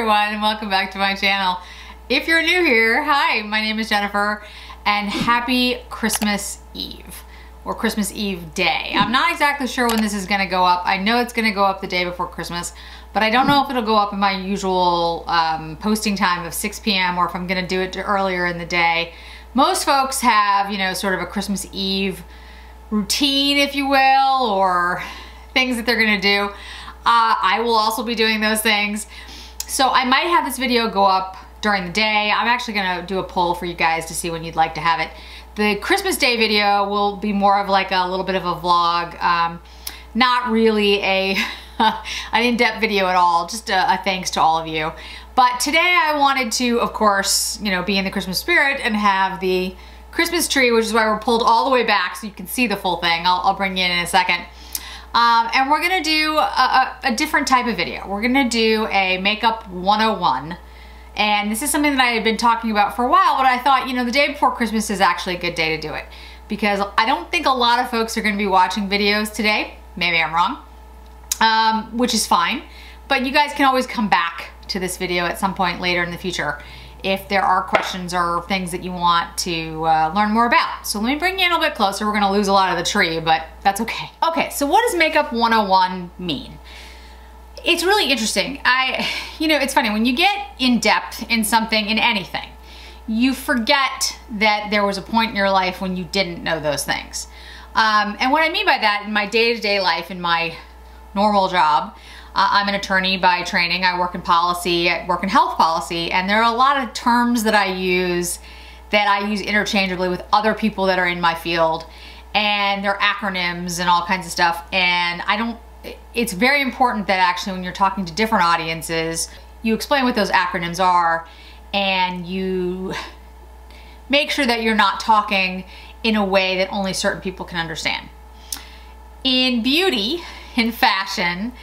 everyone, and welcome back to my channel. If you're new here, hi, my name is Jennifer, and happy Christmas Eve, or Christmas Eve day. I'm not exactly sure when this is gonna go up. I know it's gonna go up the day before Christmas, but I don't know if it'll go up in my usual posting time of 6 p.m. or if I'm gonna do it earlier in the day. Most folks have, you know, sort of a Christmas Eve routine, if you will, or things that they're gonna do. I will also be doing those things. So I might have this video go up during the day. I'm actually gonna do a poll for you guys to see when you'd like to have it. The Christmas Day video will be more of like a little bit of a vlog, not really an in-depth video at all, just a thanks to all of you. But today I wanted to, of course, you know, be in the Christmas spirit and have the Christmas tree, which is why we're pulled all the way back so you can see the full thing. I'll bring you in a second. And we're gonna do a different type of video. We're gonna do a makeup 101. And this is something that I had been talking about for a while, but I thought, you know, the day before Christmas is actually a good day to do it, because I don't think a lot of folks are gonna be watching videos today. Maybe I'm wrong, which is fine. But you guys can always come back to this video at some point later in the future if there are questions or things that you want to learn more about. So let me bring you in a little bit closer. We're gonna lose a lot of the tree, but that's okay. Okay, so what does Makeup 101 mean? It's really interesting. You know, it's funny, when you get in depth in something, in anything, you forget that there was a point in your life when you didn't know those things. And what I mean by that, in my day-to-day life, in my normal job, I'm an attorney by training. I work in policy, I work in health policy, and there are a lot of terms that I use interchangeably with other people that are in my field, and they're acronyms and all kinds of stuff. And it's very important that actually when you're talking to different audiences, you explain what those acronyms are, and you make sure that you're not talking in a way that only certain people can understand. In beauty, in fashion,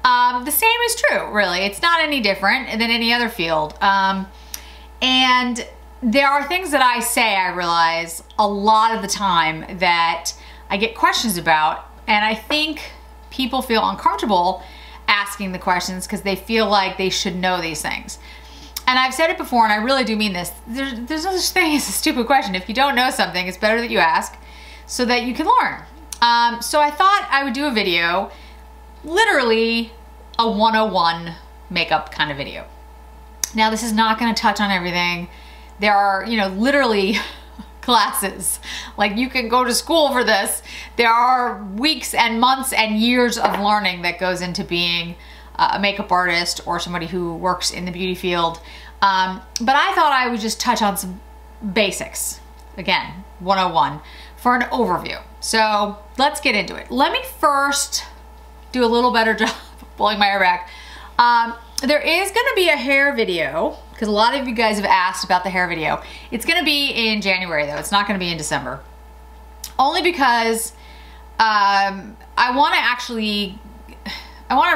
the same is true, really. It's not any different than any other field. And there are things that I say, I realize, a lot of the time that I get questions about, and I think people feel uncomfortable asking the questions because they feel like they should know these things. And I've said it before, and I really do mean this. There's no such thing as a stupid question. If you don't know something, it's better that you ask so that you can learn. So I thought I would do a video, literally a 101 makeup kind of video. Now, this is not going to touch on everything. There are, you know, literally classes. Like, you can go to school for this. There are weeks and months and years of learning that goes into being a makeup artist or somebody who works in the beauty field. But I thought I would just touch on some basics. Again, 101 for an overview. So let's get into it. Let me first do a little better job pulling my hair back. There is gonna be a hair video, because a lot of you guys have asked about the hair video. It's gonna be in January though, it's not gonna be in December. Only because I wanna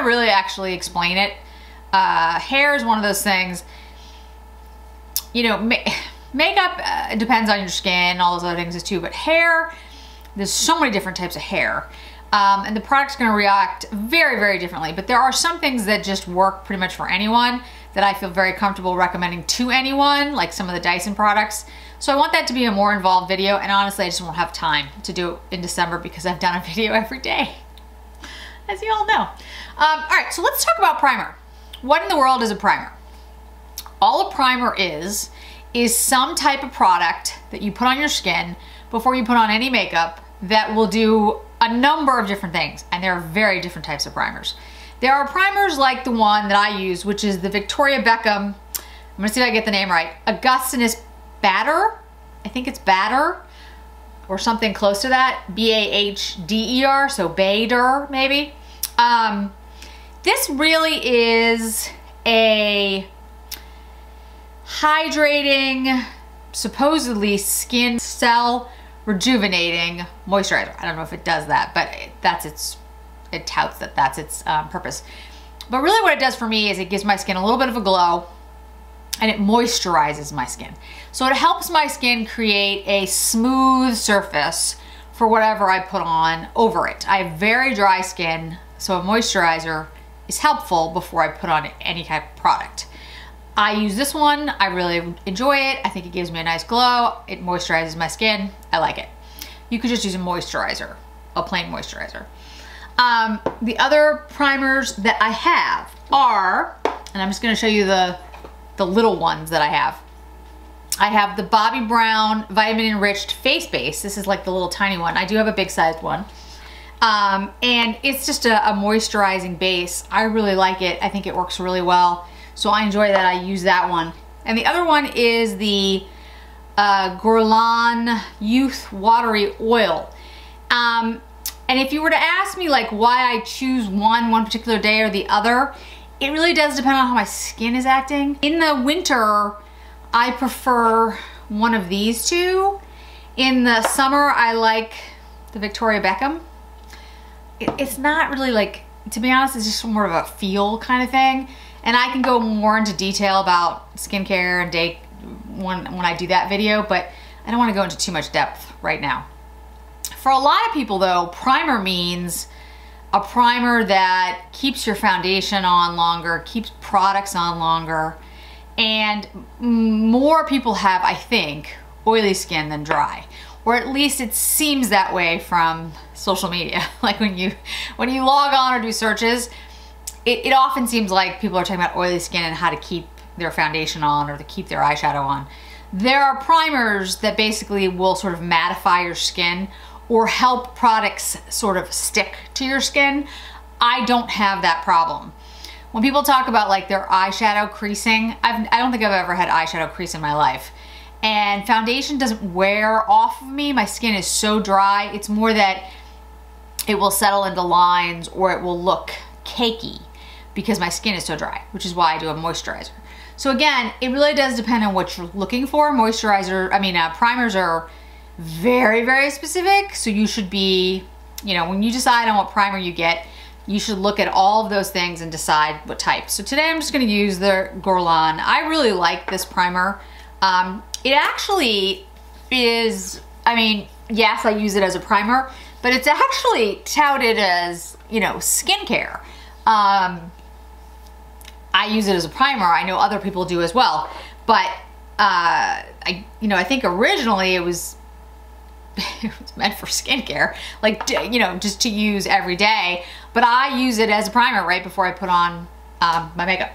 really actually explain it. Hair is one of those things, you know, makeup depends on your skin, all those other things too, but hair, there's so many different types of hair. And the product's gonna react very, very differently. But there are some things that just work pretty much for anyone that I feel very comfortable recommending to anyone, like some of the Dyson products. So I want that to be a more involved video, and honestly, I just won't have time to do it in December because I've done a video every day, as you all know. All right, so let's talk about primer. What in the world is a primer? All a primer is some type of product that you put on your skin before you put on any makeup that will do a number of different things, and there are very different types of primers. There are primers like the one that I use, which is the Victoria Beckham, I'm gonna see if I get the name right, Augustinus Bader, I think it's Bader, or something close to that, B-A-H-D-E-R, so Bader maybe. This really is a hydrating, supposedly skin cell rejuvenating moisturizer. I don't know if it does that, but it touts that that's its purpose. But really what it does for me is it gives my skin a little bit of a glow, and it moisturizes my skin. So it helps my skin create a smooth surface for whatever I put on over it. I have very dry skin, so a moisturizer is helpful before I put on any type of product. I use this one. I really enjoy it. I think it gives me a nice glow. It moisturizes my skin. I like it. You could just use a moisturizer, a plain moisturizer. The other primers that I have are, and I'm just gonna show you the little ones that I have. I have the Bobbi Brown Vitamin Enriched Face Base. This is like the little tiny one. I do have a big sized one. And it's just a moisturizing base. I really like it. I think it works really well. So I enjoy that. I use that one. And the other one is the Guerlain Youth Watery Oil. And if you were to ask me like why I choose one particular day or the other, it really does depend on how my skin is acting. In the winter, I prefer one of these two. In the summer, I like the Victoria Beckham. It's not really like, to be honest, it's just more of a feel kind of thing. And I can go more into detail about skincare and day when I do that video, but I don't want to go into too much depth right now. For a lot of people though, primer means a primer that keeps your foundation on longer, keeps products on longer, and more people have, I think, oily skin than dry. Or at least it seems that way from social media. Like when you log on or do searches, it often seems like people are talking about oily skin and how to keep their foundation on or to keep their eyeshadow on. There are primers that basically will sort of mattify your skin or help products sort of stick to your skin. I don't have that problem. When people talk about like their eyeshadow creasing, I don't think I've ever had eyeshadow crease in my life. And foundation doesn't wear off of me. My skin is so dry. It's more that it will settle into lines or it will look cakey because my skin is so dry, which is why I do a moisturizer. So again, it really does depend on what you're looking for. Primers are very, very specific. So you should be, when you decide on what primer you get, you should look at all of those things and decide what type. So today I'm just gonna use the Guerlain. I really like this primer. It actually is, yes, I use it as a primer, but it's actually touted as, skincare. I use it as a primer. I know other people do as well, but I think originally it was meant for skincare, like, just to use every day, but I use it as a primer right before I put on my makeup.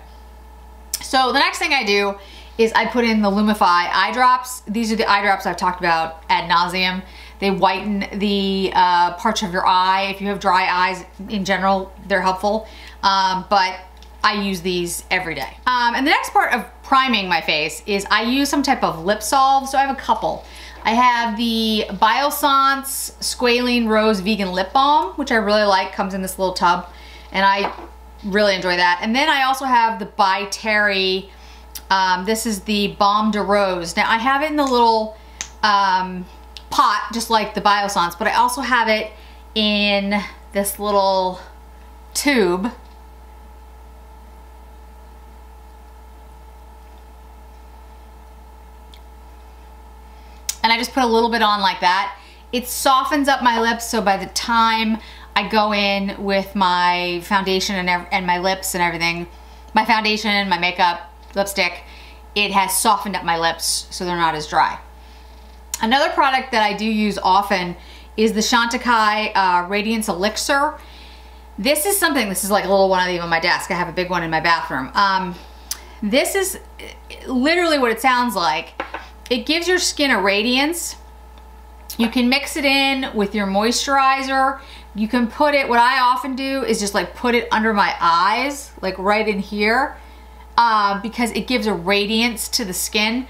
So the next thing I do is I put in the Lumify eye drops. These are the eye drops I've talked about ad nauseum. They whiten the parts of your eye. If you have dry eyes in general, they're helpful, but I use these every day. And the next part of priming my face is I use some type of lip salve. So I have a couple. I have the Biossance Squalene Rose Vegan Lip Balm, which I really like, comes in this little tub, and I really enjoy that. And then I also have the By Terry, this is the Balm de Rose. Now I have it in the little pot, just like the Biossance, but I also have it in this little tube. And I just put a little bit on like that. It softens up my lips, so by the time I go in with my foundation and my lips and everything, my foundation, my makeup, lipstick, it has softened up my lips so they're not as dry. Another product that I do use often is the Chantecaille Radiance Elixir. This is like a little one I leave on my desk. I have a big one in my bathroom. This is literally what it sounds like. It gives your skin a radiance. You can mix it in with your moisturizer. You can put it, what I often do is just like put it under my eyes, like right in here, because it gives a radiance to the skin.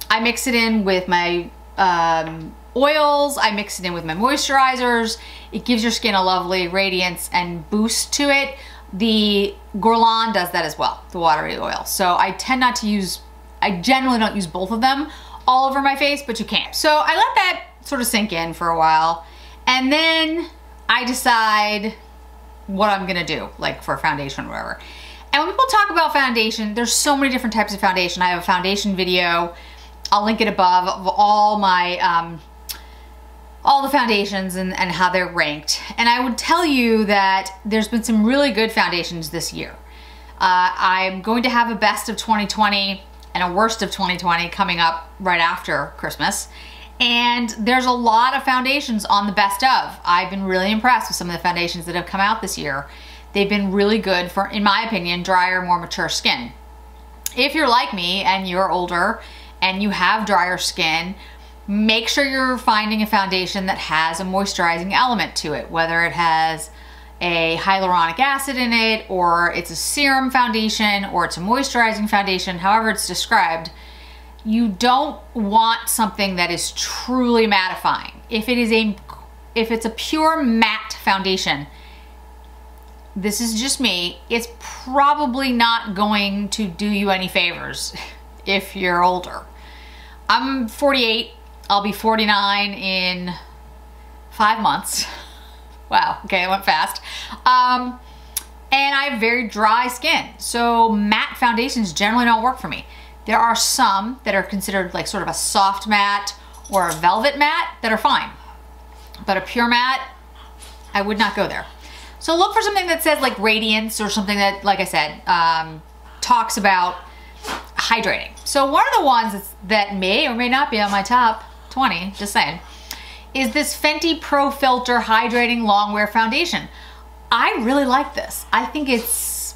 I mix it in with my oils. I mix it in with my moisturizers. It gives your skin a lovely radiance and boost to it. The Guerlain does that as well, the watery oil. So I tend not to use, I generally don't use both of them all over my face, but you can. So I let that sort of sink in for a while, and then I decide what I'm gonna do, like for foundation or whatever. And when people talk about foundation, there's so many different types of foundation. I have a foundation video, I'll link it above, of all my, all the foundations and how they're ranked. And I would tell you that there's been some really good foundations this year. I'm going to have a best of 2020 and a worst of 2020 coming up right after Christmas. And there's a lot of foundations on the best of. I've been really impressed with some of the foundations that have come out this year. They've been really good for, in my opinion, drier, more mature skin. If you're like me and you're older and you have drier skin, make sure you're finding a foundation that has a moisturizing element to it, whether it has a hyaluronic acid in it, or it's a serum foundation, or it's a moisturizing foundation, however it's described. You don't want something that is truly mattifying. If it's a pure matte foundation, this is just me, it's probably not going to do you any favors if you're older. I'm 48, I'll be 49 in 5 months. Wow, okay, it went fast. And I have very dry skin, so matte foundations generally don't work for me. There are some that are considered like sort of a soft matte or a velvet matte that are fine, but a pure matte, I would not go there. So look for something that says like radiance, or something that, like I said, talks about hydrating. So one of the ones that may or may not be on my top 20, just saying, is this Fenty Pro Filter Hydrating Longwear Foundation. I really like this. I think it's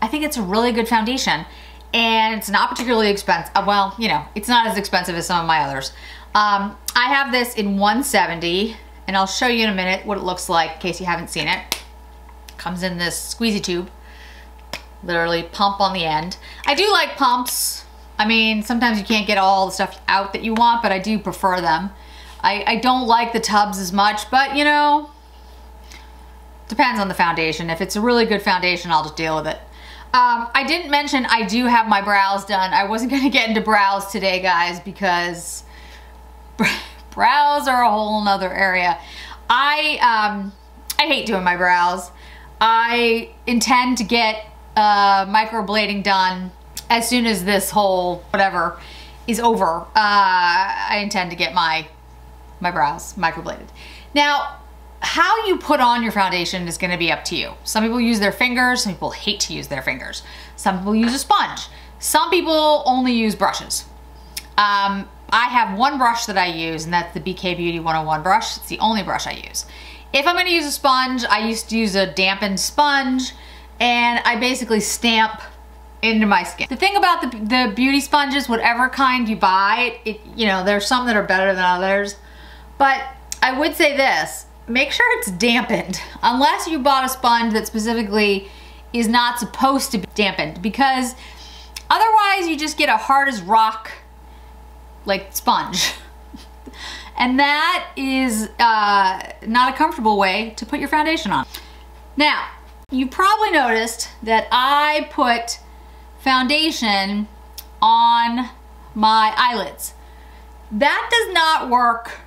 a really good foundation, and it's not particularly expensive. Well, you know, it's not as expensive as some of my others. I have this in 170, and I'll show you in a minute what it looks like in case you haven't seen it. Comes in this squeezy tube, literally pump on the end. I do like pumps. I mean, sometimes you can't get all the stuff out that you want, but I do prefer them. I don't like the tubs as much, but you know, depends on the foundation. If it's a really good foundation, I'll just deal with it. I didn't mention I do have my brows done. I wasn't gonna get into brows today, guys, because brows are a whole nother area. I hate doing my brows. I intend to get microblading done as soon as this whole whatever is over. I intend to get my brows microbladed. Now, how you put on your foundation is gonna be up to you. Some people use their fingers, some people hate to use their fingers. Some people use a sponge. Some people only use brushes. I have one brush that I use, and that's the BK Beauty 101 brush. It's the only brush I use. If I'm gonna use a sponge, I used to use a dampened sponge, and I basically stamp into my skin. The thing about the beauty sponges, whatever kind you buy, you know, there's some that are better than others, but I would say this, make sure it's dampened, unless you bought a sponge that specifically is not supposed to be dampened, because otherwise you just get a hard as rock, like, sponge. And that is not a comfortable way to put your foundation on. Now, you probably noticed that I put foundation on my eyelids. That does not work,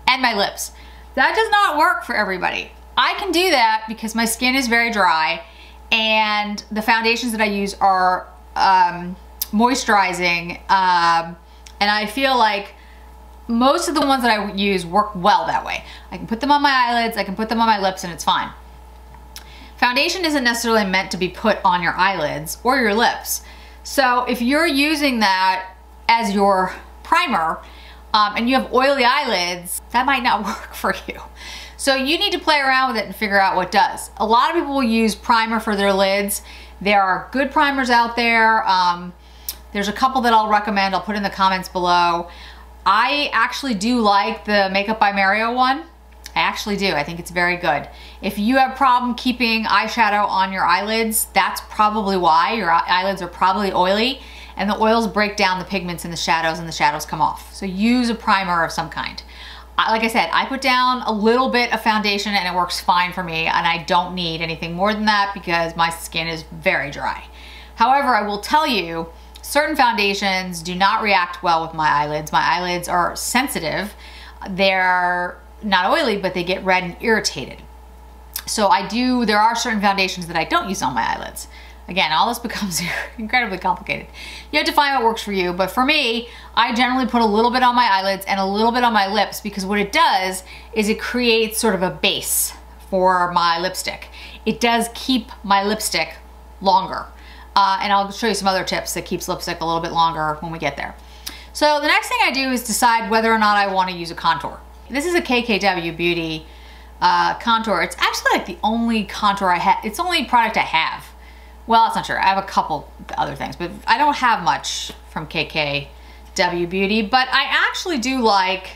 and my lips. That does not work for everybody. I can do that because my skin is very dry, and the foundations that I use are moisturizing, and I feel like most of the ones that I use work well that way. I can put them on my eyelids, I can put them on my lips, and it's fine. Foundation isn't necessarily meant to be put on your eyelids or your lips. So if you're using that as your primer, and you have oily eyelids, that might not work for you. So you need to play around with it and figure out what does. A lot of people will use primer for their lids. There are good primers out there. There's a couple that I'll recommend. I'll put in the comments below. I actually do like the Makeup by Mario one. I actually do. I think it's very good. If you have a problem keeping eyeshadow on your eyelids, that's probably why. Your eyelids are probably oily, and the oils break down the pigments in the shadows, and the shadows come off. So use a primer of some kind. Like I said, I put down a little bit of foundation and it works fine for me, and I don't need anything more than that because my skin is very dry. However, I will tell you, certain foundations do not react well with my eyelids. My eyelids are sensitive. They're not oily, but they get red and irritated. So there are certain foundations that I don't use on my eyelids. Again, all this becomes incredibly complicated. You have to find what works for you, but for me, I generally put a little bit on my eyelids and a little bit on my lips, because what it does is it creates sort of a base for my lipstick. It does keep my lipstick longer. And I'll show you some other tips that keeps lipstick a little bit longer when we get there. So the next thing I do is decide whether or not I want to use a contour. This is a KKW Beauty contour. It's actually like the only contour I have. It's the only product I have. Well, that's not true. I have a couple other things, but I don't have much from KKW Beauty, but I actually do like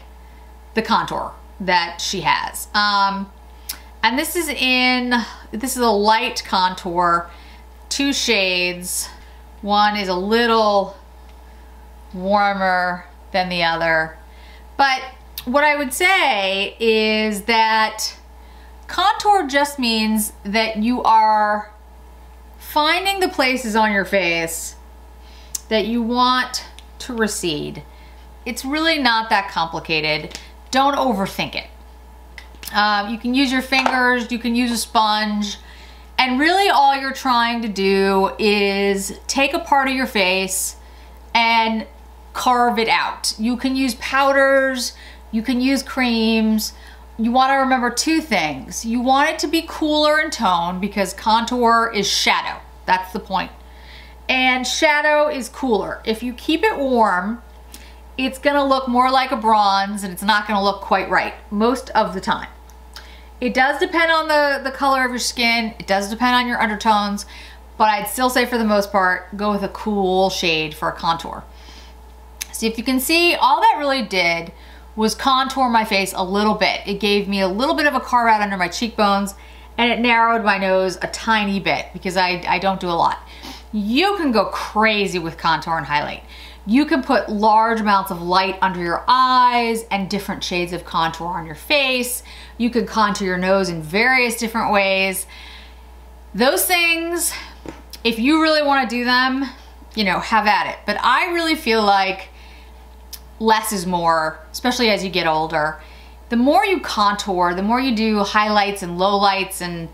the contour that she has. And this is a light contour, 2 shades. One is a little warmer than the other. But what I would say is that contour just means that you are finding the places on your face that you want to recede. It's really not that complicated. Don't overthink it. You can use your fingers, you can use a sponge, and really all you're trying to do is take a part of your face and carve it out. You can use powders, you can use creams. You want to remember 2 things. You want it to be cooler in tone because contour is shadow. That's the point. And shadow is cooler. If you keep it warm, it's gonna look more like a bronze and it's not gonna look quite right most of the time. It does depend on the color of your skin. It does depend on your undertones, but I'd still say for the most part, go with a cool shade for a contour. So if you can see, all that really did was contour my face a little bit. It gave me a little bit of a carve out under my cheekbones and it narrowed my nose a tiny bit because I don't do a lot. You can go crazy with contour and highlight. You can put large amounts of light under your eyes and different shades of contour on your face. You can contour your nose in various different ways. Those things, if you really want to do them, you know, have at it. But I really feel like less is more, especially as you get older. The more you contour, the more you do highlights and lowlights, and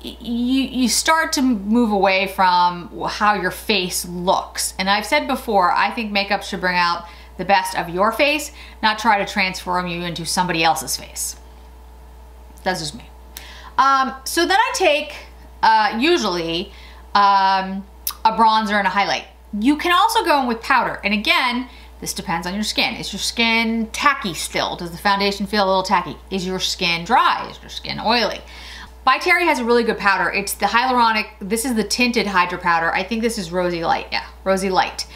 you start to move away from how your face looks. And I've said before, I think makeup should bring out the best of your face, not try to transform you into somebody else's face. That's just me. So then I take, usually, a bronzer and a highlight. You can also go in with powder. And again, this depends on your skin. Is your skin tacky still? Does the foundation feel a little tacky? Is your skin dry? Is your skin oily? By Terry has a really good powder. It's the hyaluronic, this is the tinted Hydra powder. I think this is Rosy Light, yeah, Rosy Light.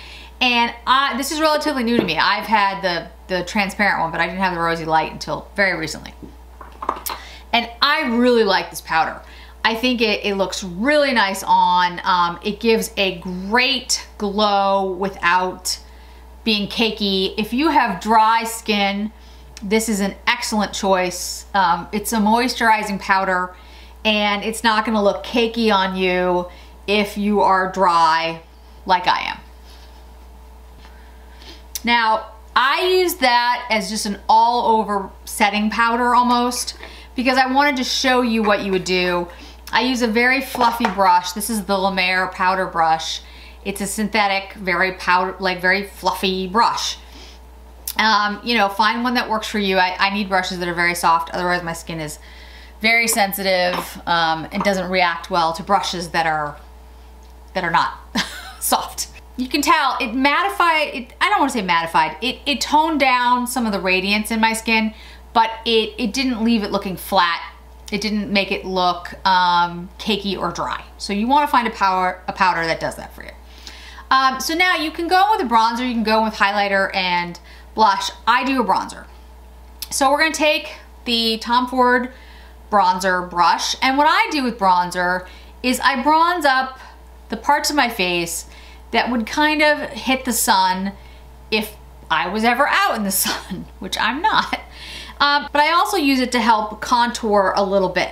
And this is relatively new to me. I've had the transparent one, but I didn't have the Rosy Light until very recently. And I really like this powder. I think it looks really nice on. It gives a great glow without being cakey. If you have dry skin, this is an excellent choice. It's a moisturizing powder and it's not gonna look cakey on you if you are dry like I am. Now, I use that as just an all over setting powder almost because I wanted to show you what you would do. I use a very fluffy brush. This is the La Mer powder brush. It's a synthetic, very fluffy brush. You know, find one that works for you. I need brushes that are very soft, otherwise my skin is very sensitive and doesn't react well to brushes that are not soft. You can tell it mattified, I don't want to say mattified, it toned down some of the radiance in my skin, but it didn't leave it looking flat. It didn't make it look cakey or dry. So you want to find a powder that does that for you. So now you can go with a bronzer, you can go with highlighter and blush. I do a bronzer. So we're gonna take the Tom Ford bronzer brush, and what I do with bronzer is I bronze up the parts of my face that would kind of hit the sun if I was ever out in the sun, which I'm not. But I also use it to help contour a little bit.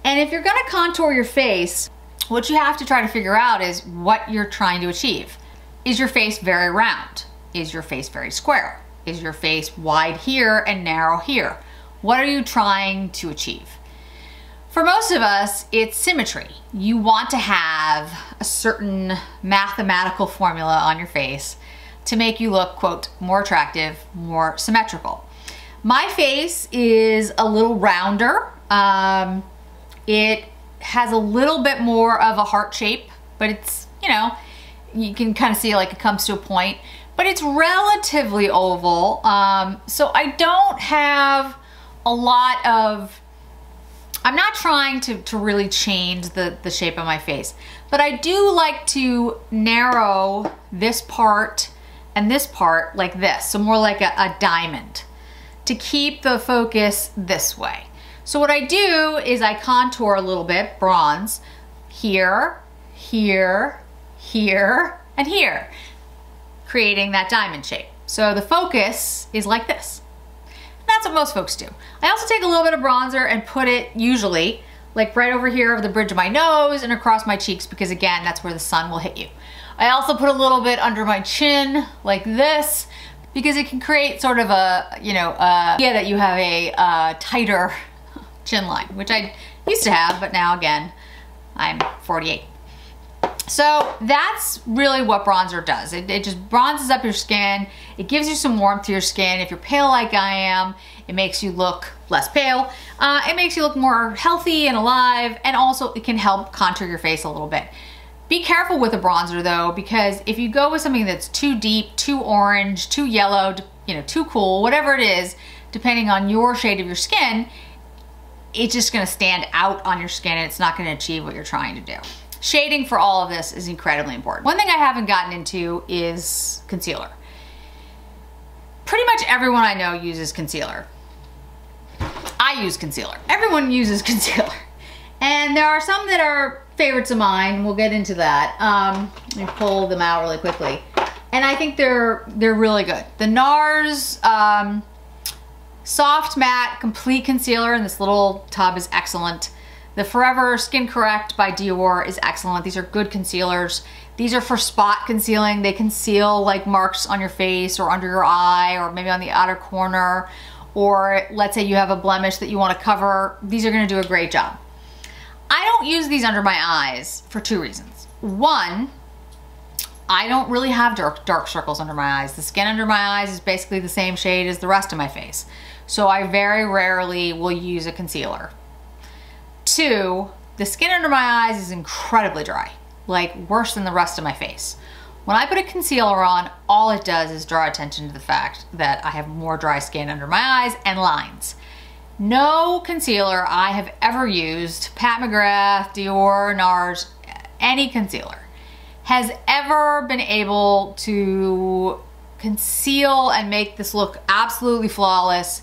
And if you're gonna contour your face, what you have to try to figure out is what you're trying to achieve. Is your face very round? Is your face very square? Is your face wide here and narrow here? What are you trying to achieve? For most of us, it's symmetry. You want to have a certain mathematical formula on your face to make you look, quote, more attractive, more symmetrical. My face is a little rounder. It has a little bit more of a heart shape, but it's, you know, you can kind of see like it comes to a point, but it's relatively oval. So I don't have a lot of, I'm not trying to really change the shape of my face, but I do like to narrow this part and this part like this. So more like a diamond to keep the focus this way. So what I do is I contour a little bit, bronze, here, here, here, and here, creating that diamond shape. So the focus is like this. That's what most folks do. I also take a little bit of bronzer and put it usually like right over here over the bridge of my nose and across my cheeks, because again, that's where the sun will hit you. I also put a little bit under my chin like this, because it can create sort of a, you know, idea that you have a tighter chin line, which I used to have, but now again, I'm 48. So that's really what bronzer does. It just bronzes up your skin. It gives you some warmth to your skin. If you're pale like I am, it makes you look less pale. It makes you look more healthy and alive, and also it can help contour your face a little bit. Be careful with a bronzer though, because if you go with something that's too deep, too orange, too yellow, you know, too cool, whatever it is, depending on your shade of your skin, it's just gonna stand out on your skin and it's not gonna achieve what you're trying to do. Shading for all of this is incredibly important. One thing I haven't gotten into is concealer. Pretty much everyone I know uses concealer. I use concealer. Everyone uses concealer. And there are some that are favorites of mine. We'll get into that. Let me pull them out really quickly. And I think they're really good. The NARS Soft Matte Complete Concealer in this little tub is excellent. The Forever Skin Correct by Dior is excellent. These are good concealers. These are for spot concealing. They conceal like marks on your face or under your eye or maybe on the outer corner, or let's say you have a blemish that you want to cover. These are going to do a great job. I don't use these under my eyes for two reasons. One, I don't really have dark circles under my eyes. The skin under my eyes is basically the same shade as the rest of my face. So I very rarely will use a concealer. Two, the skin under my eyes is incredibly dry, like worse than the rest of my face. When I put a concealer on, all it does is draw attention to the fact that I have more dry skin under my eyes and lines. No concealer I have ever used, Pat McGrath, Dior, NARS, any concealer, has ever been able to conceal and make this look absolutely flawless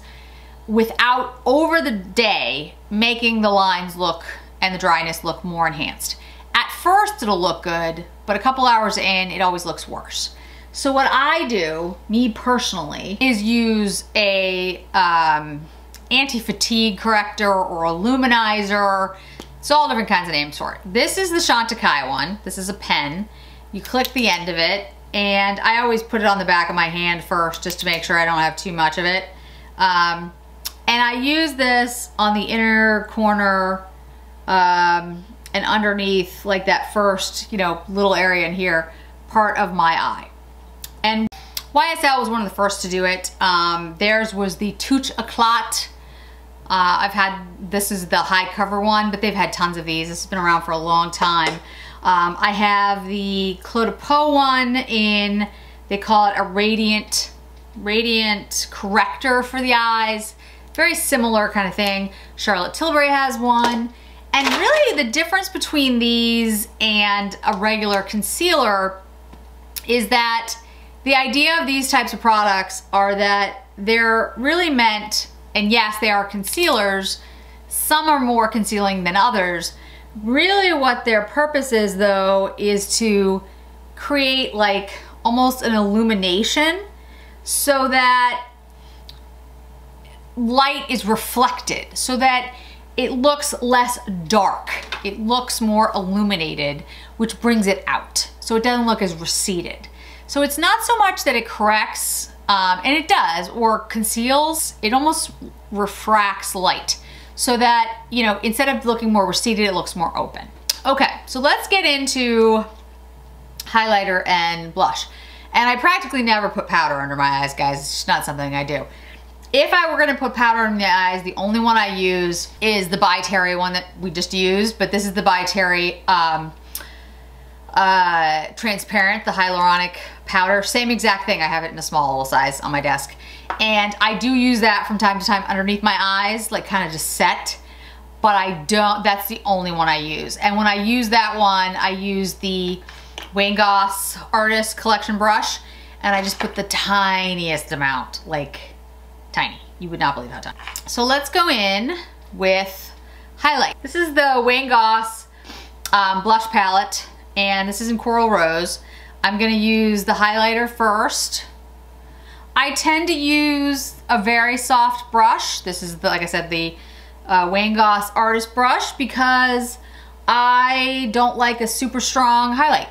without, over the day, making the lines look and the dryness look more enhanced. At first it'll look good, but a couple hours in, it always looks worse. So what I do, me personally, is use a anti-fatigue corrector or a luminizer. It's all different kinds of names for it. This is the Chantecaille one. This is a pen. You click the end of it, and I always put it on the back of my hand first just to make sure I don't have too much of it. And I use this on the inner corner and underneath, like that first, you know, little area in here, part of my eye. And YSL was one of the first to do it. Theirs was the Touche Eclat. This is the high cover one, but they've had tons of these. This has been around for a long time. I have the Clos de Peau one in, they call it a radiant corrector for the eyes. Very similar kind of thing. Charlotte Tilbury has one. And really the difference between these and a regular concealer is that the idea of these types of products are that they're really meant, and yes, they are concealers, some are more concealing than others. Really what their purpose is though is to create like almost an illumination so that light is reflected, so that it looks less dark. It looks more illuminated, which brings it out. So it doesn't look as receded. So it's not so much that it corrects, and it does, or conceals, it almost refracts light. So that, you know, instead of looking more receded, it looks more open. Okay, so let's get into highlighter and blush. And I practically never put powder under my eyes, guys. It's just not something I do. If I were gonna put powder in the eyes, the only one I use is the By Terry one that we just used, but this is the By Terry transparent, the hyaluronic powder. Same exact thing. I have it in a small little size on my desk. And I do use that from time to time underneath my eyes, like kind of just set. But I don't, that's the only one I use. And when I use that one, I use the Wayne Goss Artist Collection brush, and I just put the tiniest amount, like tiny. You would not believe how tiny. So let's go in with highlight. This is the Wayne Goss blush palette, and this is in Coral Rose. I'm gonna use the highlighter first. I tend to use a very soft brush. This is, like I said, the Wayne Goss Artist brush, because I don't like a super strong highlight.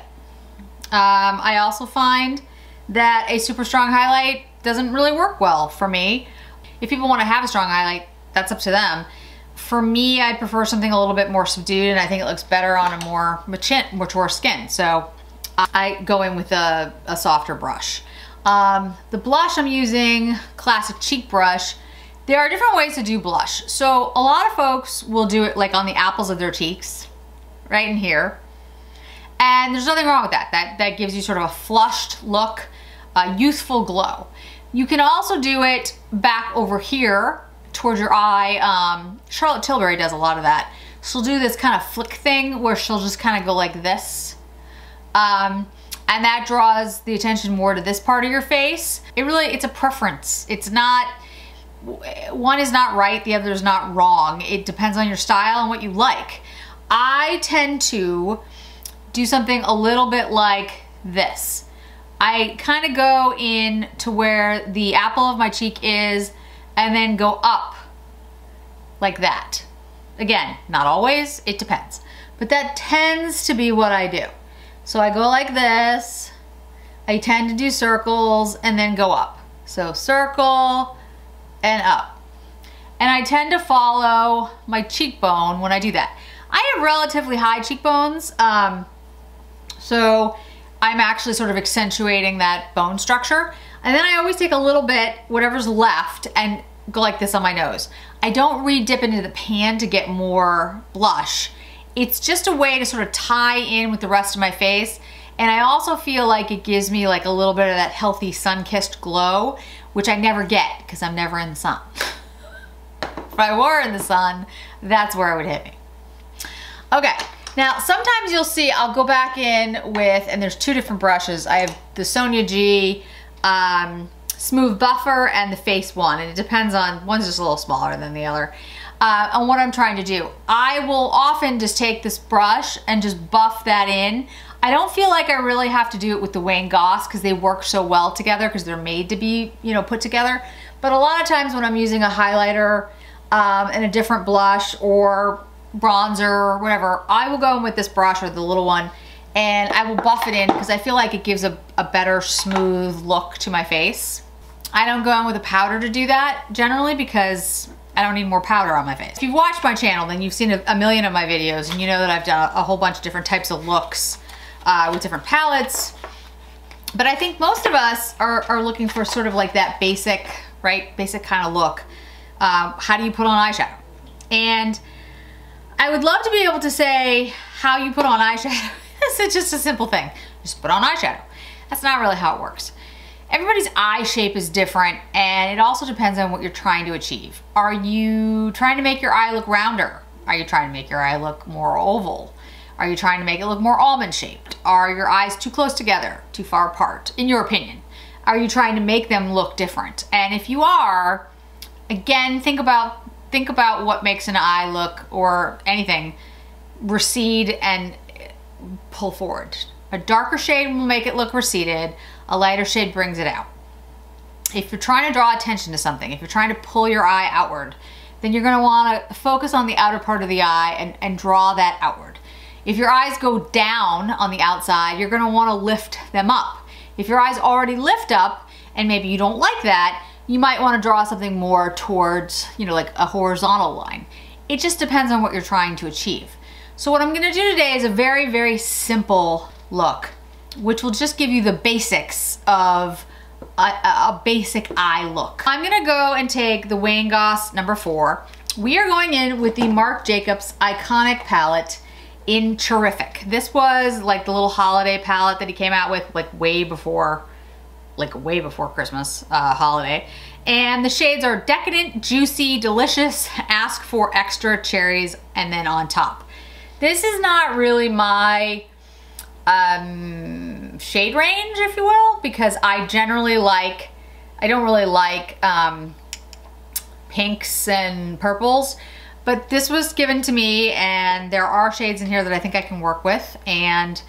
I also find that a super strong highlight doesn't really work well for me. If people want to have a strong highlight, that's up to them. For me, I prefer something a little bit more subdued, and I think it looks better on a more mature skin. So I go in with a softer brush. The blush I'm using, classic cheek brush. There are different ways to do blush. So a lot of folks will do it like on the apples of their cheeks, right in here. And there's nothing wrong with that. That gives you sort of a flushed look, a youthful glow. You can also do it back over here towards your eye. Charlotte Tilbury does a lot of that. She'll do this kind of flick thing where she'll just kind of go like this. And that draws the attention more to this part of your face. It's a preference. It's not, one is not right, the other is not wrong. It depends on your style and what you like. I tend to do something a little bit like this. I kind of go in to where the apple of my cheek is and then go up like that. Again, not always, it depends. But that tends to be what I do. So I go like this, I tend to do circles and then go up. So circle and up. And I tend to follow my cheekbone when I do that. I have relatively high cheekbones, so I'm actually sort of accentuating that bone structure. And then I always take a little bit, whatever's left, and go like this on my nose. I don't re-dip into the pan to get more blush. It's just a way to sort of tie in with the rest of my face. And I also feel like it gives me like a little bit of that healthy sun-kissed glow, which I never get because I'm never in the sun. If I were in the sun, that's where it would hit me. Okay, now sometimes you'll see I'll go back in with, and there's two different brushes. I have the Sonia G Smooth Buffer and the Face one, and it depends on, one's just a little smaller than the other. On what I'm trying to do. I will often just take this brush and just buff that in. I don't feel like I really have to do it with the Wayne Goss because they work so well together because they're made to be, you know, put together. But a lot of times when I'm using a highlighter and a different blush or bronzer or whatever, I will go in with this brush or the little one and I will buff it in because I feel like it gives a better smooth look to my face. I don't go in with a powder to do that generally because I don't need more powder on my face. If you've watched my channel, then you've seen a million of my videos and you know that I've done a whole bunch of different types of looks with different palettes. But I think most of us are looking for sort of like that basic, right? Basic kind of look. How do you put on eyeshadow? And I would love to be able to say how you put on eyeshadow. It's just a simple thing. Just put on eyeshadow. That's not really how it works. Everybody's eye shape is different, and it also depends on what you're trying to achieve. Are you trying to make your eye look rounder? Are you trying to make your eye look more oval? Are you trying to make it look more almond shaped? Are your eyes too close together, too far apart, in your opinion? Are you trying to make them look different? And if you are, again, think about what makes an eye look, or anything, recede and pull forward. A darker shade will make it look receded. A lighter shade brings it out. If you're trying to draw attention to something, if you're trying to pull your eye outward, then you're going to want to focus on the outer part of the eye and draw that outward. If your eyes go down on the outside, you're going to want to lift them up. If your eyes already lift up and maybe you don't like that, you might want to draw something more towards, you know, like a horizontal line. It just depends on what you're trying to achieve. So what I'm going to do today is a very, very simple look, which will just give you the basics of a basic eye look. I'm gonna go and take the Wayne Goss number 4. We are going in with the Marc Jacobs Iconic palette in Terrific. This was like the little holiday palette that he came out with like way before Christmas holiday. And the shades are Decadent, Juicy, Delicious, Ask for Extra, Cherries, and then On Top. This is not really my shade range, if you will, because I don't really like pinks and purples, but this was given to me and there are shades in here that I think I can work with, and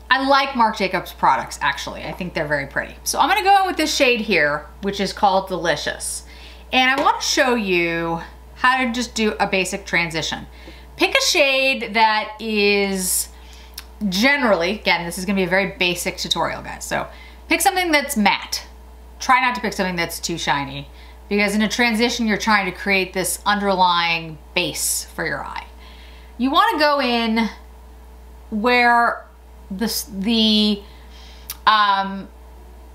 I like Marc Jacobs products actually. I think they're very pretty. So I'm gonna go in with this shade here, which is called Delicious. And I wanna show you how to just do a basic transition. Pick a shade that is generally, again, this is gonna be a very basic tutorial, guys. So pick something that's matte. Try not to pick something that's too shiny, because in a transition, you're trying to create this underlying base for your eye. You wanna go in where the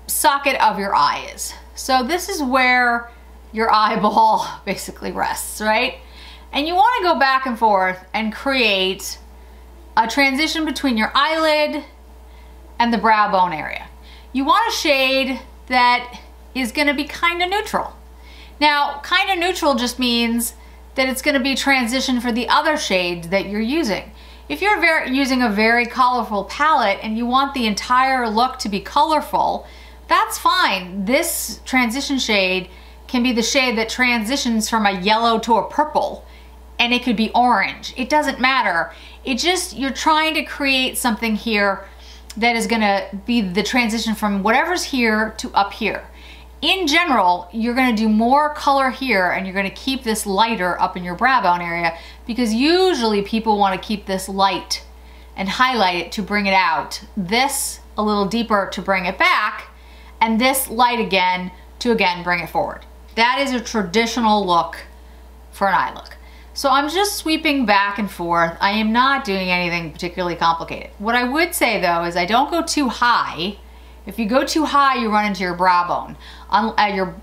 socket of your eye is. So this is where your eyeball basically rests, right? And you wanna go back and forth and create a transition between your eyelid and the brow bone area. You want a shade that is gonna be kinda neutral. Now, kinda neutral just means that it's gonna be transition for the other shades that you're using. If you're using a very colorful palette and you want the entire look to be colorful, that's fine. This transition shade can be the shade that transitions from a yellow to a purple, and it could be orange. It doesn't matter. You're trying to create something here that is gonna be the transition from whatever's here to up here. In general, you're gonna do more color here and you're gonna keep this lighter up in your brow bone area, because usually people wanna keep this light and highlight it to bring it out, this a little deeper to bring it back, and this light again to again bring it forward. That is a traditional look for an eye look. So I'm just sweeping back and forth. I am not doing anything particularly complicated. What I would say though is I don't go too high. If you go too high, you run into your brow bone,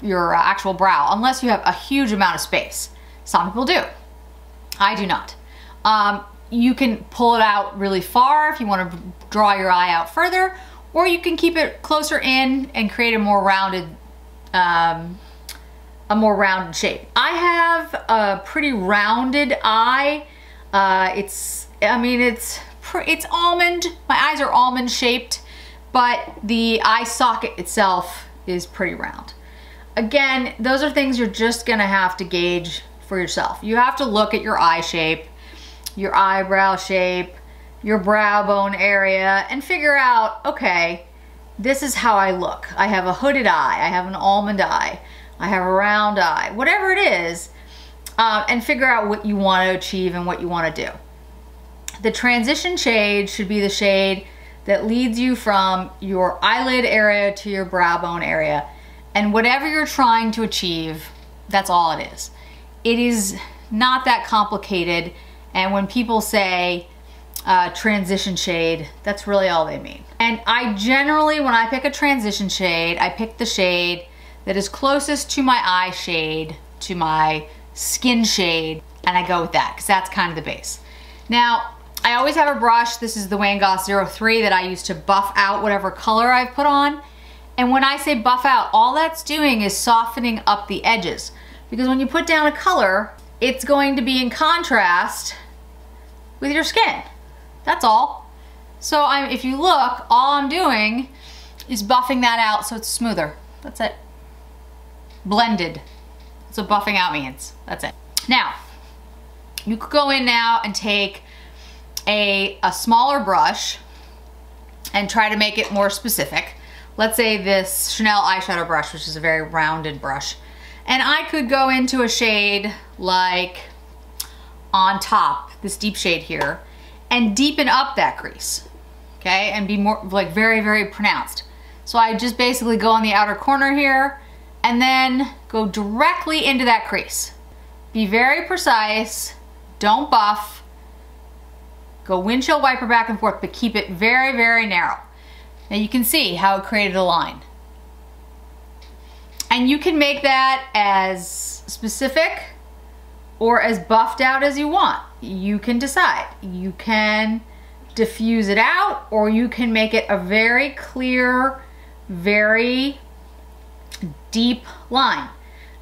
your actual brow, unless you have a huge amount of space. Some people do. I do not. You can pull it out really far if you want to draw your eye out further, or you can keep it closer in and create a more rounded shape. I have a pretty rounded eye. It's almond. My eyes are almond shaped, but the eye socket itself is pretty round. Again, those are things you're just gonna have to gauge for yourself. You have to look at your eye shape, your eyebrow shape, your brow bone area, and figure out, okay, this is how I look. I have a hooded eye, I have an almond eye, I have a round eye, whatever it is, and figure out what you want to achieve and what you want to do. The transition shade should be the shade that leads you from your eyelid area to your brow bone area. And whatever you're trying to achieve, that's all it is. It is not that complicated. And when people say transition shade, that's really all they mean. And I generally, when I pick a transition shade, I pick the shade that is closest to my eye shade, to my skin shade, and I go with that because that's kind of the base. Now, I always have a brush. This is the Wayne Goss 03 that I use to buff out whatever color I've put on. And when I say buff out, all that's doing is softening up the edges. Because when you put down a color, it's going to be in contrast with your skin. That's all. So if you look, all I'm doing is buffing that out so it's smoother. That's it. Blended. That's what buffing out means. That's it. Now, you could go in now and take a smaller brush and try to make it more specific. Let's say this Chanel eyeshadow brush, which is a very rounded brush. And I could go into a shade like On Top, this deep shade here, and deepen up that crease, okay? And be more, like very, very pronounced. So I just basically go on the outer corner here and then go directly into that crease. Be very precise, don't buff, go windshield wiper back and forth, but keep it very, very narrow. Now you can see how it created a line. And you can make that as specific or as buffed out as you want. you can decide. You can diffuse it out, or you can make it a very clear, very deep line.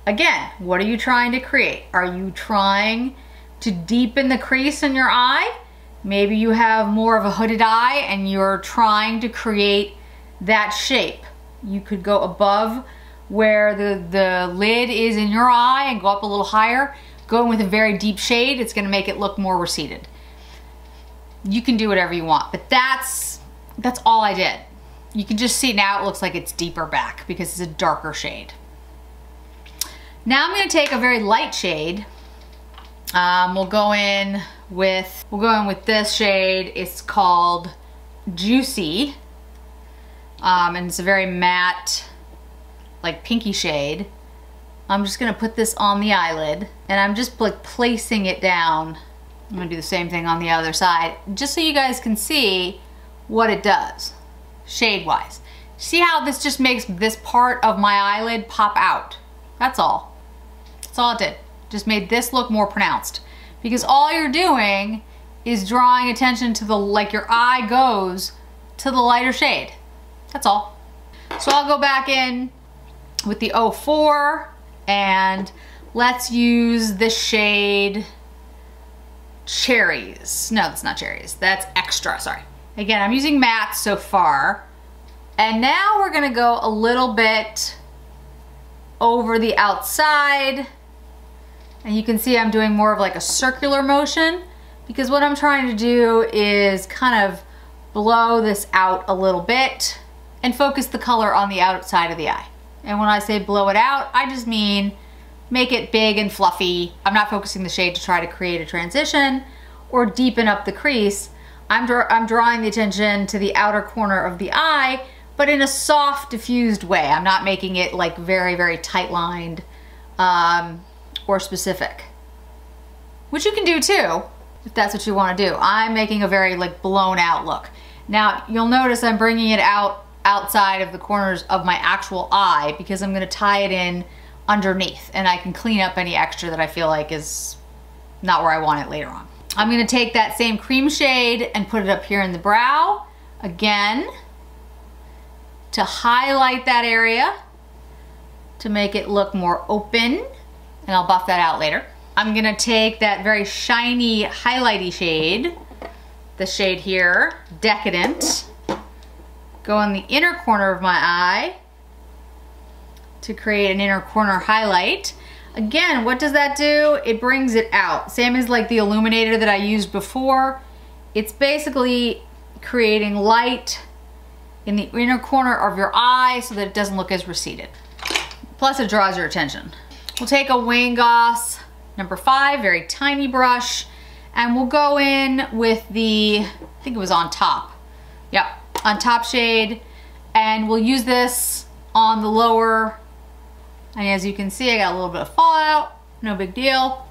Again, what are you trying to create? Are you trying to deepen the crease in your eye? Maybe you have more of a hooded eye and you're trying to create that shape. You could go above where the lid is in your eye and go up a little higher. Go in with a very deep shade. It's gonna make it look more receded. You can do whatever you want, but that's all I did. You can just see now it looks like it's deeper back because it's a darker shade. Now I'm gonna take a very light shade. We'll go in with this shade. It's called Juicy. And it's a very matte, like pinky shade. I'm just gonna put this on the eyelid and I'm just like placing it down. I'm gonna do the same thing on the other side, just so you guys can see what it does, shade-wise. See how this just makes this part of my eyelid pop out? That's all. That's all it did. Just made this look more pronounced. Because all you're doing is drawing attention to like your eye goes to the lighter shade. That's all. So I'll go back in with the 04 and let's use this shade Cherries. No, that's not Cherries. That's Extra, sorry. Again, I'm using matte so far. And now we're gonna go a little bit over the outside. And you can see I'm doing more of like a circular motion because what I'm trying to do is kind of blow this out a little bit and focus the color on the outside of the eye. And when I say blow it out, I just mean make it big and fluffy. I'm not focusing the shade to try to create a transition or deepen up the crease. I'm drawing the attention to the outer corner of the eye, but in a soft, diffused way. I'm not making it like very, very tight lined or specific, which you can do too, if that's what you want to do. I'm making a very like blown out look. Now you'll notice I'm bringing it outside of the corners of my actual eye because I'm going to tie it in underneath and I can clean up any extra that I feel like is not where I want it later on. I'm going to take that same cream shade and put it up here in the brow again to highlight that area to make it look more open, and I'll buff that out later. I'm going to take that very shiny highlighty shade, the shade here, Decadent, go in the inner corner of my eye to create an inner corner highlight. Again, what does that do? It brings it out. Same as like the illuminator that I used before. It's basically creating light in the inner corner of your eye so that it doesn't look as receded. Plus it draws your attention. We'll take a Wayne Goss number 5, very tiny brush, and we'll go in with the, I think it was on top. Yep, on top shade, and we'll use this on the lower. And as you can see, I got a little bit of fallout, no big deal.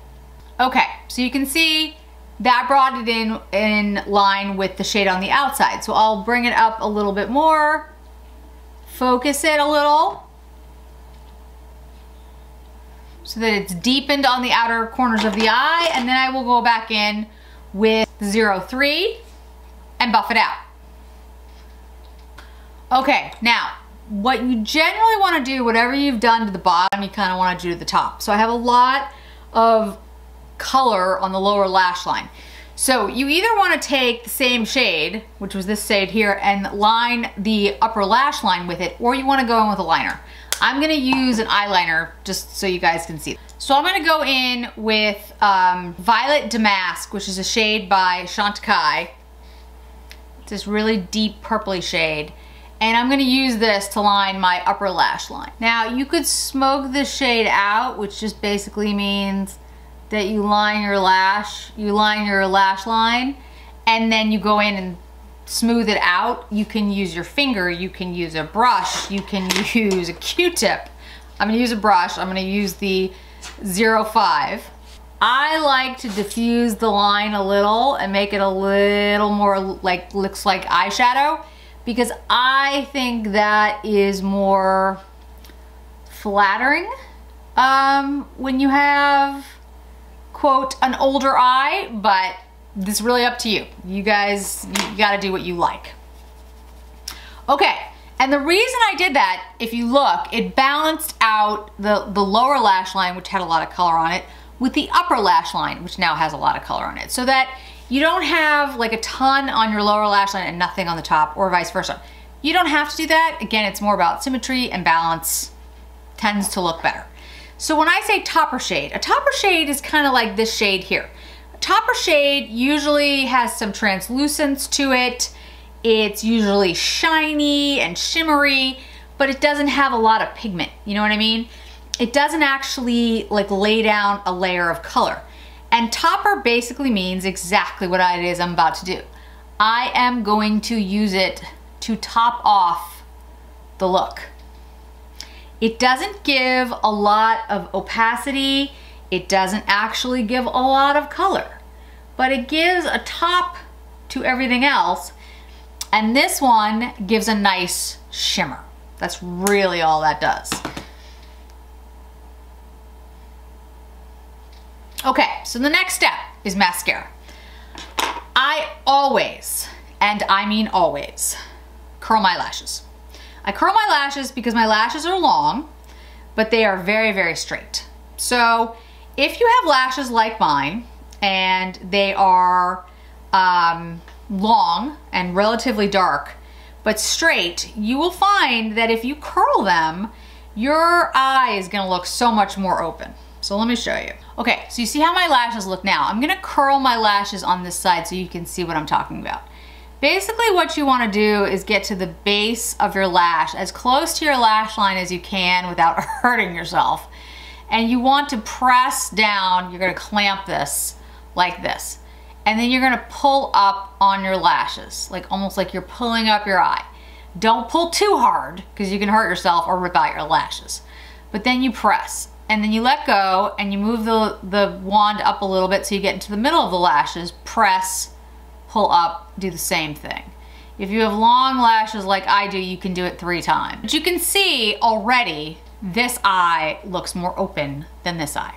Okay, so you can see that brought it in line with the shade on the outside. So I'll bring it up a little bit more, focus it a little, so that it's deepened on the outer corners of the eye, and then I will go back in with the 03 and buff it out. Okay, now, what you generally want to do, whatever you've done to the bottom, you kind of want to do to the top. So I have a lot of color on the lower lash line. So you either want to take the same shade, which was this shade here, and line the upper lash line with it, or you want to go in with a liner. I'm going to use an eyeliner just so you guys can see. So I'm going to go in with Violet Damask, which is a shade by Chantecaille. It's this really deep purpley shade. And I'm going to use this to line my upper lash line. Now you could smoke this shade out, which just basically means that you line your lash line, and then you go in and smooth it out. You can use your finger, you can use a brush, you can use a Q-tip. I'm gonna use a brush, I'm gonna use the 05. I like to diffuse the line a little and make it a little more like, looks like eyeshadow, because I think that is more flattering when you have quote, an older eye, but this is really up to you. You guys, you gotta do what you like. Okay, and the reason I did that, if you look, it balanced out the lower lash line, which had a lot of color on it, with the upper lash line, which now has a lot of color on it, so that you don't have like a ton on your lower lash line and nothing on the top, or vice versa. You don't have to do that. Again, it's more about symmetry and balance. Tends to look better. So when I say topper shade, a topper shade is kind of like this shade here. A topper shade usually has some translucence to it. It's usually shiny and shimmery, but it doesn't have a lot of pigment. You know what I mean? It doesn't actually like lay down a layer of color. And topper basically means exactly what it is I'm about to do. I am going to use it to top off the look. It doesn't give a lot of opacity. It doesn't actually give a lot of color, but it gives a top to everything else. And this one gives a nice shimmer. That's really all that does. Okay, so the next step is mascara. I always, and I mean always, curl my lashes. I curl my lashes because my lashes are long, but they are very, very straight. So if you have lashes like mine and they are long and relatively dark, but straight, you will find that if you curl them, your eye is gonna look so much more open. So let me show you. Okay, so you see how my lashes look now. I'm gonna curl my lashes on this side so you can see what I'm talking about. Basically what you wanna do is get to the base of your lash, as close to your lash line as you can without hurting yourself. And you want to press down, you're gonna clamp this like this. And then you're gonna pull up on your lashes, like almost like you're pulling up your eye. Don't pull too hard because you can hurt yourself or rip out your lashes. But then you press. And then you let go and you move the wand up a little bit so you get into the middle of the lashes, press, pull up, do the same thing. If you have long lashes like I do, you can do it 3 times. But you can see already this eye looks more open than this eye.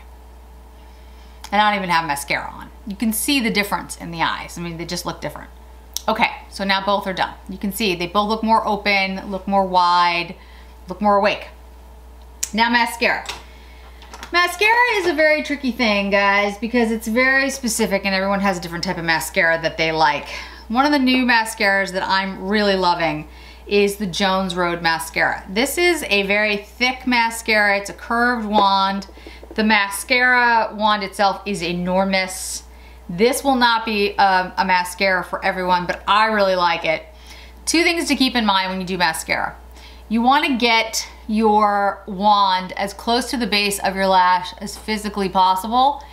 And I don't even have mascara on. You can see the difference in the eyes. I mean, they just look different. Okay, so now both are done. You can see they both look more open, look more wide, look more awake. Now mascara. Mascara is a very tricky thing, guys, because it's very specific and everyone has a different type of mascara that they like. One of the new mascaras that I'm really loving is the Jones Road mascara. This is a very thick mascara. It's a curved wand. The mascara wand itself is enormous. This will not be a mascara for everyone, but I really like it. 2 things to keep in mind when you do mascara. You want to get your wand as close to the base of your lash as physically possible,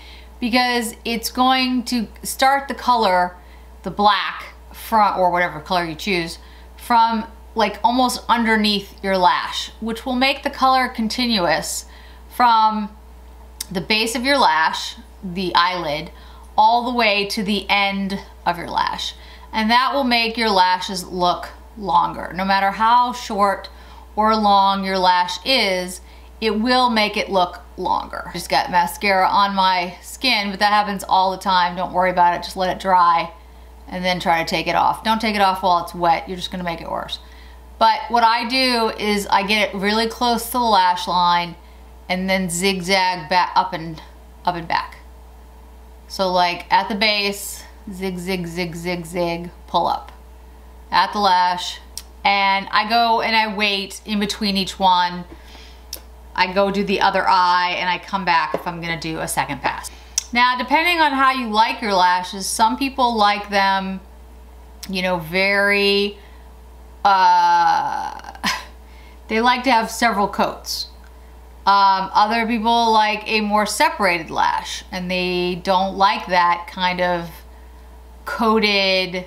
because it's going to start the color, the black, from, or whatever color you choose, from like almost underneath your lash, which will make the color continuous from the base of your lash, the eyelid, all the way to the end of your lash. And that will make your lashes look longer. No matter how short or long your lash is, it will make it look longer. Just got mascara on my skin, but that happens all the time. Don't worry about it, just let it dry and then try to take it off. Don't take it off while it's wet, you're just gonna make it worse. But what I do is I get it really close to the lash line and then zigzag back up and back. So like at the base, zig, zig, zig, zig, zig, pull up. At the lash, and I go and I wait in between each one. I go do the other eye and I come back if I'm gonna do a second pass. Now, depending on how you like your lashes, some people like them, you know, very, they like to have several coats. Other people like a more separated lash and they don't like that kind of coated,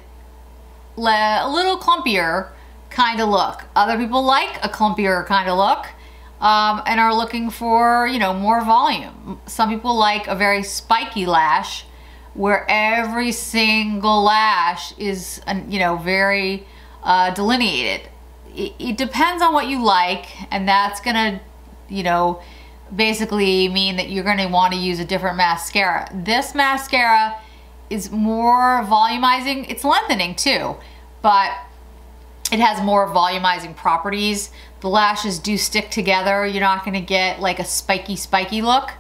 a little clumpier kind of look. Other people like a clumpier kind of look and are looking for, you know, more volume. Some people like a very spiky lash where every single lash is, you know, very delineated. It depends on what you like, and that's gonna, you know, basically mean that you're gonna wanna use a different mascara. This mascara is more volumizing. It's lengthening too, but it has more volumizing properties. The lashes do stick together. You're not gonna get like a spiky look.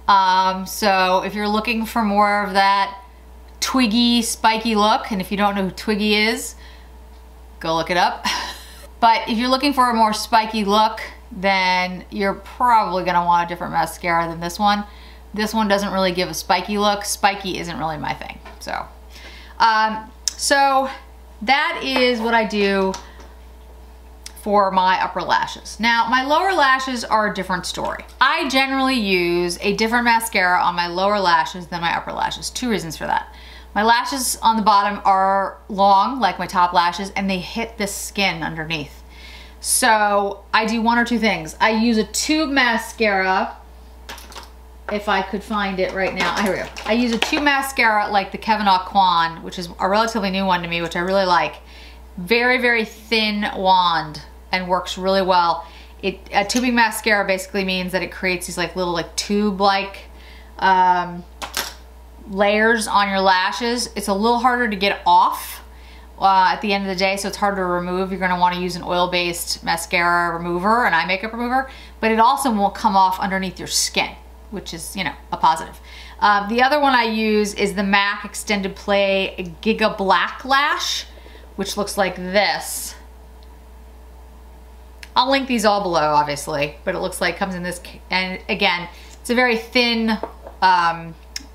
So if you're looking for more of that twiggy, spiky look, and if you don't know who Twiggy is, go look it up. But if you're looking for a more spiky look, then you're probably gonna want a different mascara than this one. This one doesn't really give a spiky look. Spiky isn't really my thing. So that is what I do for my upper lashes. Now, my lower lashes are a different story. I generally use a different mascara on my lower lashes than my upper lashes. Two reasons for that. My lashes on the bottom are long, like my top lashes, and they hit the skin underneath. So I do one or two things. I use a tube mascara, if I could find it right now. Here we go. I use a tube mascara like the Kevin Aucoin, which is a relatively new one to me, which I really like. Very, very thin wand and works really well. A tubing mascara basically means that it creates these like little like tube-like layers on your lashes. It's a little harder to get off at the end of the day, so it's harder to remove. You're gonna wanna use an oil-based mascara remover, an eye makeup remover, but it also won't come off underneath your skin, which is, you know, a positive. The other one I use is the MAC Extended Play Giga Black Lash, which looks like this. I'll link these all below, obviously, but it looks like it comes in this, and again, it's a very thin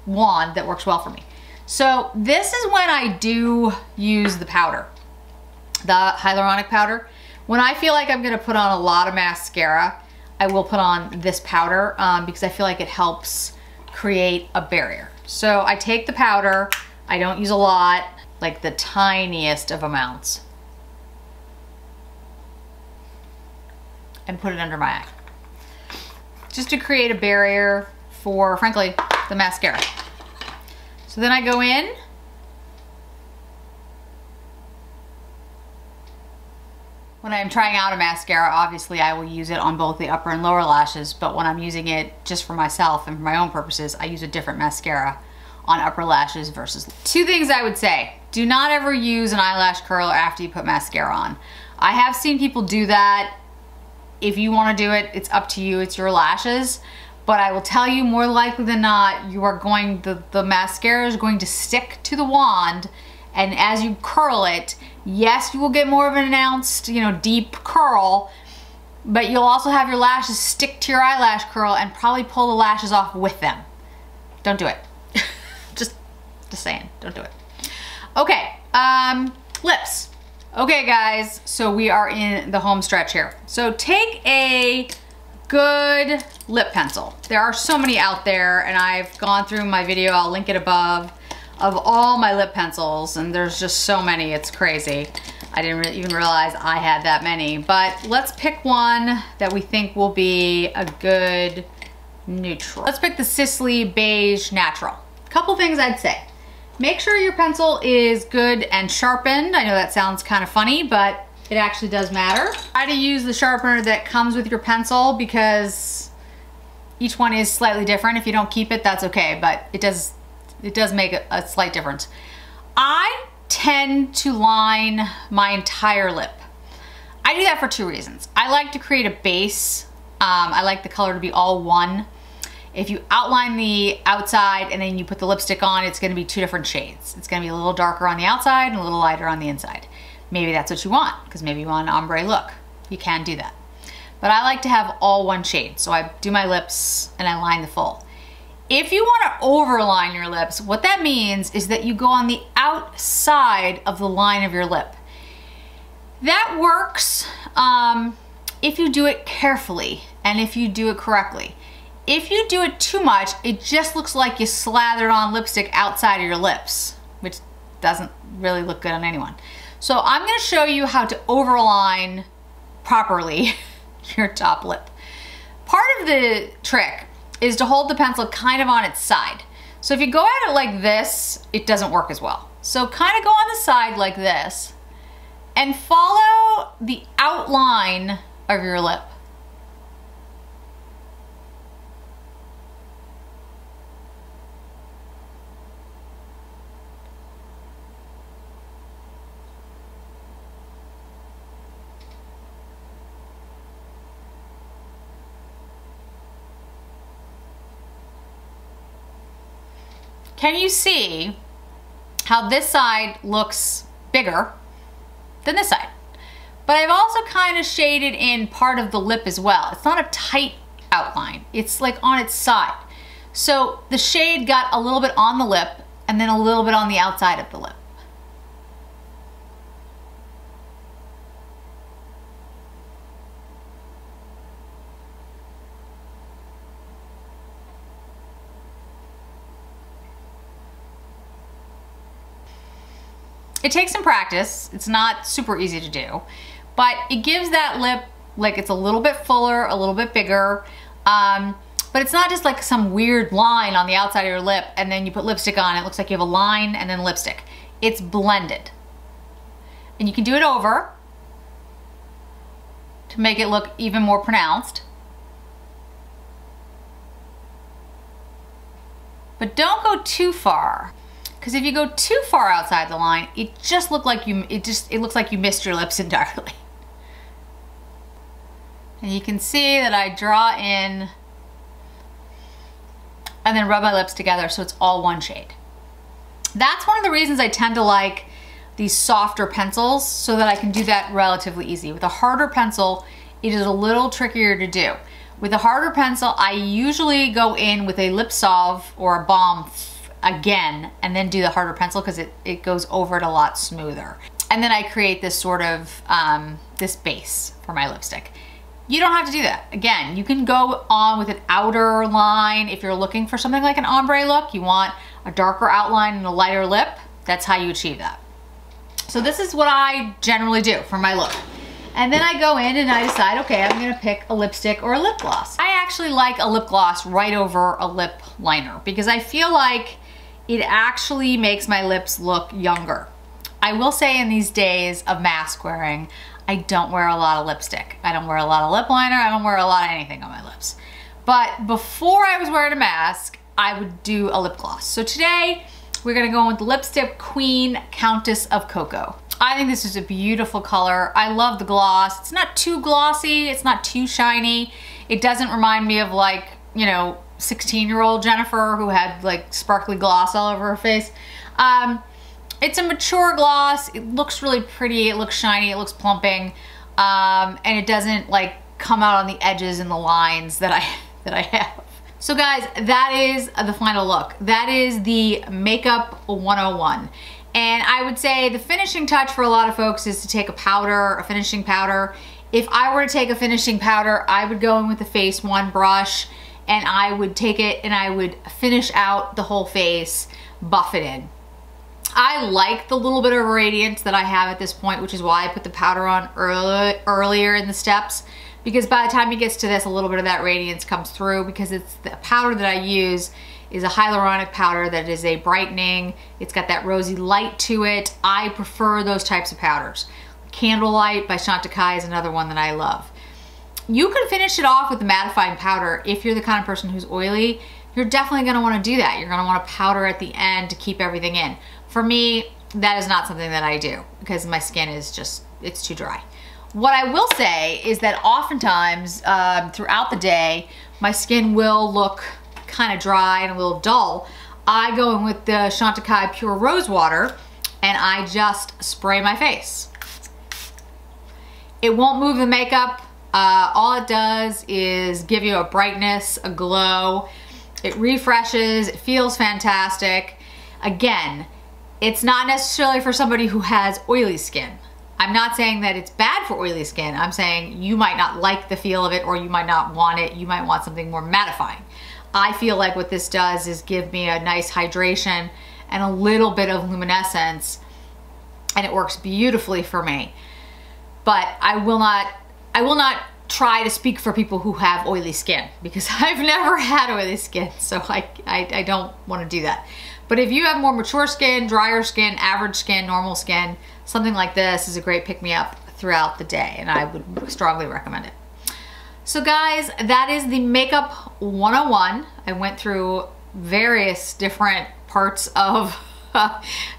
wand that works well for me. So this is when I do use the powder, the hyaluronic powder. When I feel like I'm gonna put on a lot of mascara, I will put on this powder because I feel like it helps create a barrier. So I take the powder, I don't use a lot, like the tiniest of amounts, and put it under my eye. Just to create a barrier for, frankly, the mascara. So then I go in, when I'm trying out a mascara, obviously I will use it on both the upper and lower lashes, but when I'm using it just for myself and for my own purposes, I use a different mascara on upper lashes versus. Two things I would say. Do not ever use an eyelash curler after you put mascara on. I have seen people do that. If you want to do it, it's up to you, it's your lashes. But I will tell you, more likely than not, you are going, the mascara is going to stick to the wand, and as you curl it, yes, you will get more of an announced, you know, deep curl, but you'll also have your lashes stick to your eyelash curl and probably pull the lashes off with them. Don't do it. just saying, don't do it. Okay, lips. Okay guys, so we are in the home stretch here. So take a good lip pencil. There are so many out there, and I've gone through my video, I'll link it above, of all my lip pencils, and there's just so many, it's crazy. I didn't even realize I had that many, but let's pick one that we think will be a good neutral. Let's pick the Sisley Beige Natural. Couple things I'd say. Make sure your pencil is good and sharpened. I know that sounds kind of funny, but it actually does matter. Try to use the sharpener that comes with your pencil because each one is slightly different. If you don't keep it, that's okay, but it does make a slight difference. I tend to line my entire lip. I do that for two reasons. I like to create a base. I like the color to be all one. If you outline the outside and then you put the lipstick on, it's gonna be two different shades. It's gonna be a little darker on the outside and a little lighter on the inside. Maybe that's what you want, because maybe you want an ombre look. You can do that. But I like to have all one shade. So I do my lips and I line the full. If you want to overline your lips, what that means is that you go on the outside of the line of your lip. That works if you do it carefully and if you do it correctly. If you do it too much, it just looks like you slathered on lipstick outside of your lips, which doesn't really look good on anyone. So I'm going to show you how to overline properly your top lip. Part of the trick is to hold the pencil kind of on its side. So if you go at it like this, it doesn't work as well. So kind of go on the side like this and follow the outline of your lip. can you see how this side looks bigger than this side? But I've also kind of shaded in part of the lip as well. It's not a tight outline. It's like on its side. So the shade got a little bit on the lip and then a little bit on the outside of the lip. It takes some practice. It's not super easy to do, but it gives that lip like it's a little bit fuller, a little bit bigger, but it's not just like some weird line on the outside of your lip and then you put lipstick on, it looks like you have a line and then lipstick. It's blended. And you can do it over to make it look even more pronounced. But don't go too far. Because if you go too far outside the line, it just looks like you missed your lips entirely. And you can see that I draw in and then rub my lips together so it's all one shade. That's one of the reasons I tend to like these softer pencils, so that I can do that relatively easy. With a harder pencil, it is a little trickier to do. With a harder pencil, I usually go in with a lip salve or a balm again and then do the harder pencil because it goes over it a lot smoother. And then I create this sort of this base for my lipstick. You don't have to do that. Again, you can go on with an outer line if you're looking for something like an ombre look. You want a darker outline and a lighter lip. That's how you achieve that. So this is what I generally do for my look. And then I go in and I decide, okay, I'm gonna pick a lipstick or a lip gloss. I actually like a lip gloss right over a lip liner because I feel like it actually makes my lips look younger. I will say in these days of mask wearing, I don't wear a lot of lipstick. I don't wear a lot of lip liner. I don't wear a lot of anything on my lips. But before I was wearing a mask, I would do a lip gloss. So today, we're gonna go with the Lipstick Queen Countess of Cocoa. I think this is a beautiful color. I love the gloss. It's not too glossy. It's not too shiny. It doesn't remind me of like, you know, 16-year-old Jennifer who had like sparkly gloss all over her face. It's a mature gloss. It looks really pretty. It looks shiny. It looks plumping. And it doesn't like come out on the edges and the lines that I have. So guys, that is the final look. That is the Makeup 101. And I would say the finishing touch for a lot of folks is to take a powder, a finishing powder. If I were to take a finishing powder, I would go in with the Face One brush and I would take it and I would finish out the whole face, buff it in. I like the little bit of radiance that I have at this point, which is why I put the powder on earlier in the steps, because by the time it gets to this, a little bit of that radiance comes through because it's the powder that I use is a hyaluronic powder that is a brightening. It's got that rosy light to it. I prefer those types of powders. Candlelight by Chantecaille is another one that I love. You can finish it off with the mattifying powder if you're the kind of person who's oily. You're definitely gonna wanna do that. You're gonna wanna powder at the end to keep everything in. For me, that is not something that I do because my skin is just, it's too dry. What I will say is that oftentimes throughout the day, my skin will look kind of dry and a little dull. I go in with the Chantecaille Pure Rose Water and I just spray my face. It won't move the makeup. All it does is give you a brightness, a glow. It refreshes, it feels fantastic. Again, it's not necessarily for somebody who has oily skin. I'm not saying that it's bad for oily skin. I'm saying you might not like the feel of it or you might not want it. You might want something more mattifying. I feel like what this does is give me a nice hydration and a little bit of luminescence, and it works beautifully for me. But I will not try to speak for people who have oily skin because I've never had oily skin, so I don't want to do that. But if you have more mature skin, drier skin, average skin, normal skin, something like this is a great pick-me-up throughout the day, and I would strongly recommend it. So guys, that is the Makeup 101. I went through various different parts of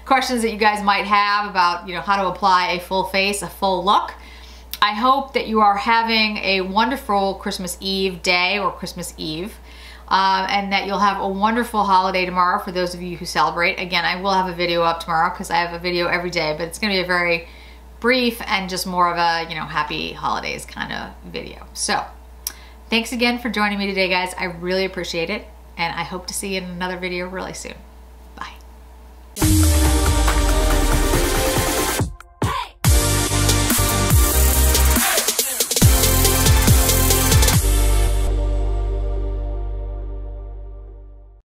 questions that you guys might have about, you know, how to apply a full face, a full look. I hope that you are having a wonderful Christmas Eve day or Christmas Eve. and that you'll have a wonderful holiday tomorrow for those of you who celebrate. Again, I will have a video up tomorrow because I have a video every day, but it's going to be a very brief and just more of a, you know, happy holidays kind of video. So thanks again for joining me today, guys. I really appreciate it, and I hope to see you in another video really soon.